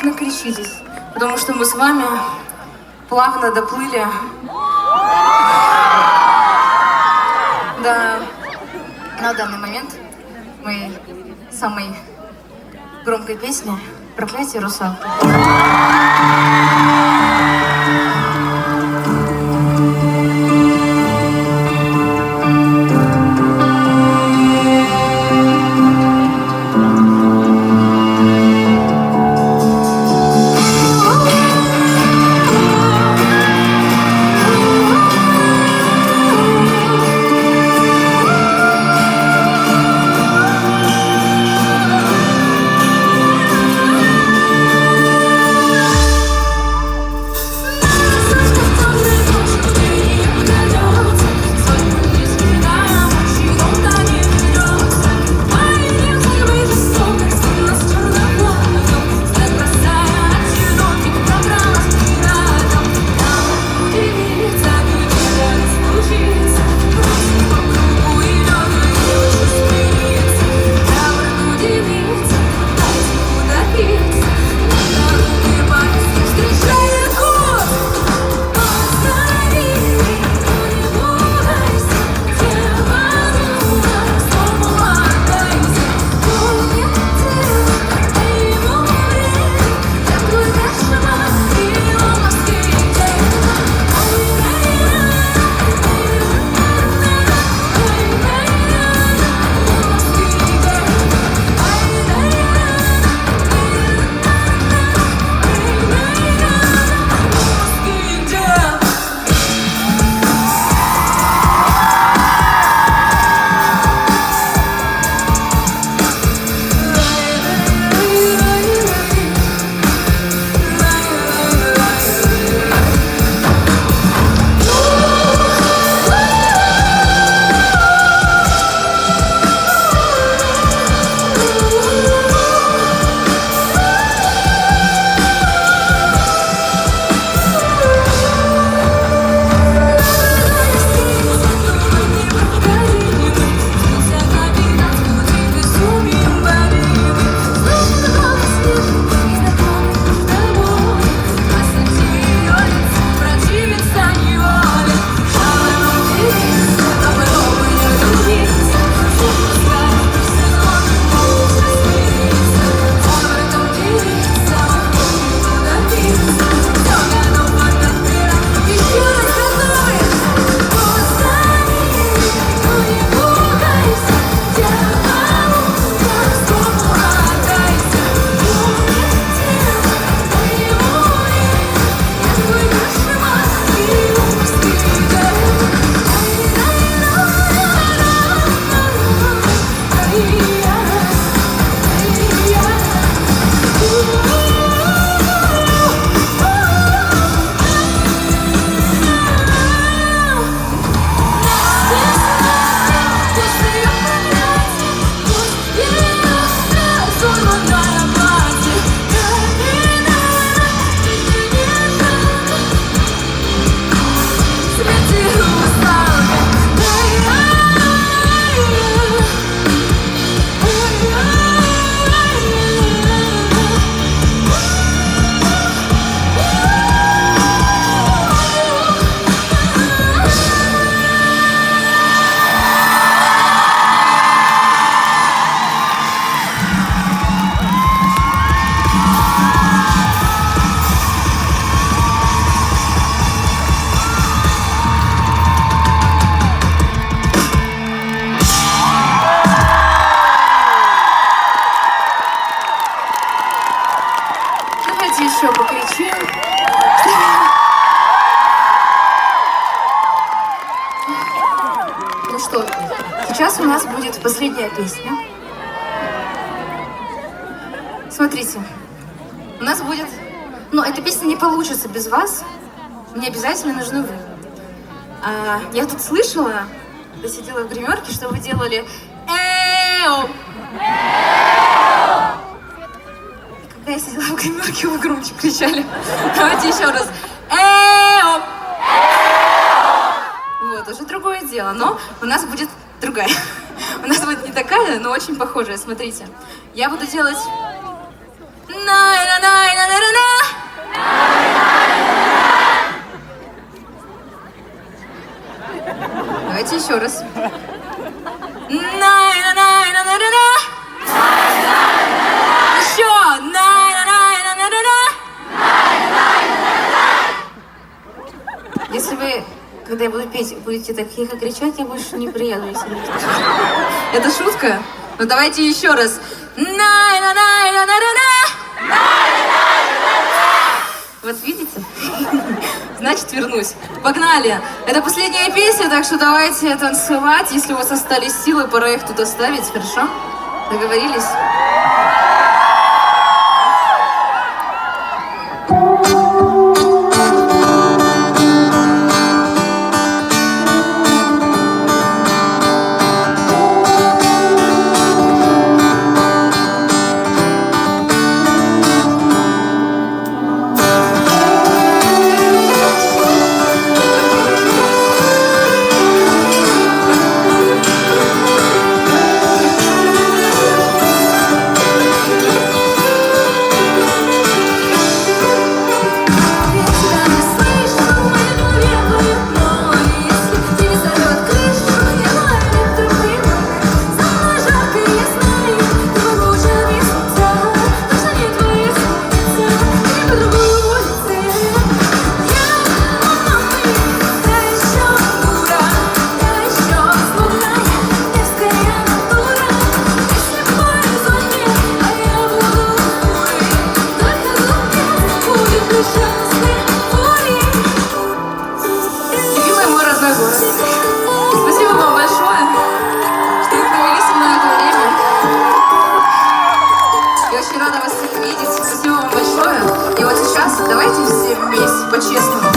сильно кричитесь, потому что мы с вами плавно доплыли до, на данный момент, моей самой громкой песни «Проклятие русалки». Еще покричим. Ну что, сейчас у нас будет последняя песня. Смотрите, у нас будет... Но эта песня не получится без вас. Мне обязательно нужны вы. Я тут слышала, когда сидела в гримерке, что вы делали «Эо». Когда я сидела в гримерке, вы громче кричали. Давайте еще раз. «Эо». Вот, уже другое дело, но у нас будет другая. У нас будет не такая, но очень похожая. Смотрите, я буду делать Давайте еще раз. Еще. Если вы, когда я буду петь, будете так тихо кричать, я больше не приеду. Если не кричать. Это шутка? Ну давайте еще раз. Вот видите? Значит, вернусь. Погнали! Это последняя песня, так что давайте танцевать. Если у вас остались силы, пора их тут оставить, хорошо? Договорились? Спасибо вам большое, что вы провели со мной это время. Я очень рада вас всех видеть. Спасибо вам большое. И вот сейчас давайте все вместе, по-честному.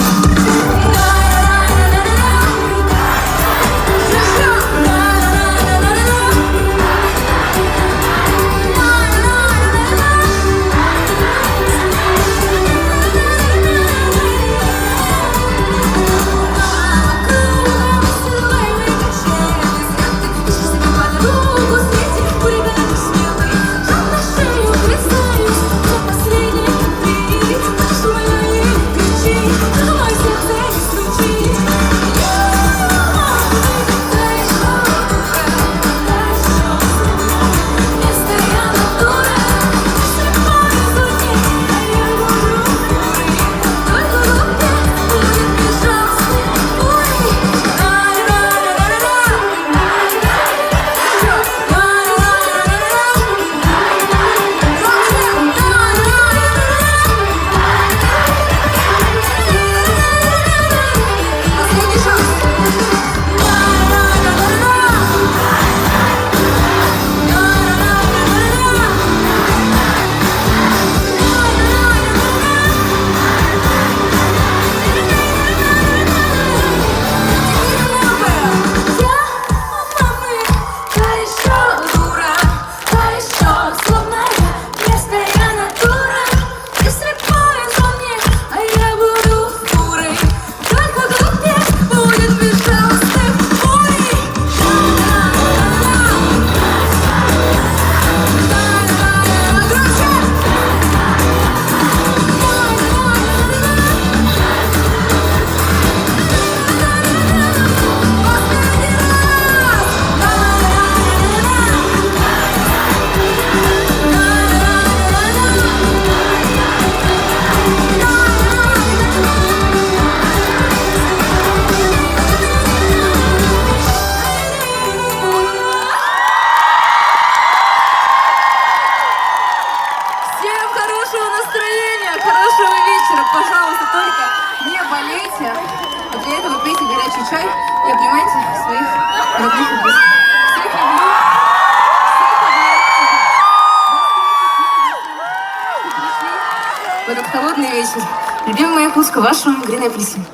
Хорошего вечера, пожалуйста, только не болейте. А для этого пейте горячий чай и обнимайте своих родных и близких. Всех люблю. В этот холодный вечер. Любимая моя Куска, ваша Грина Апельсин.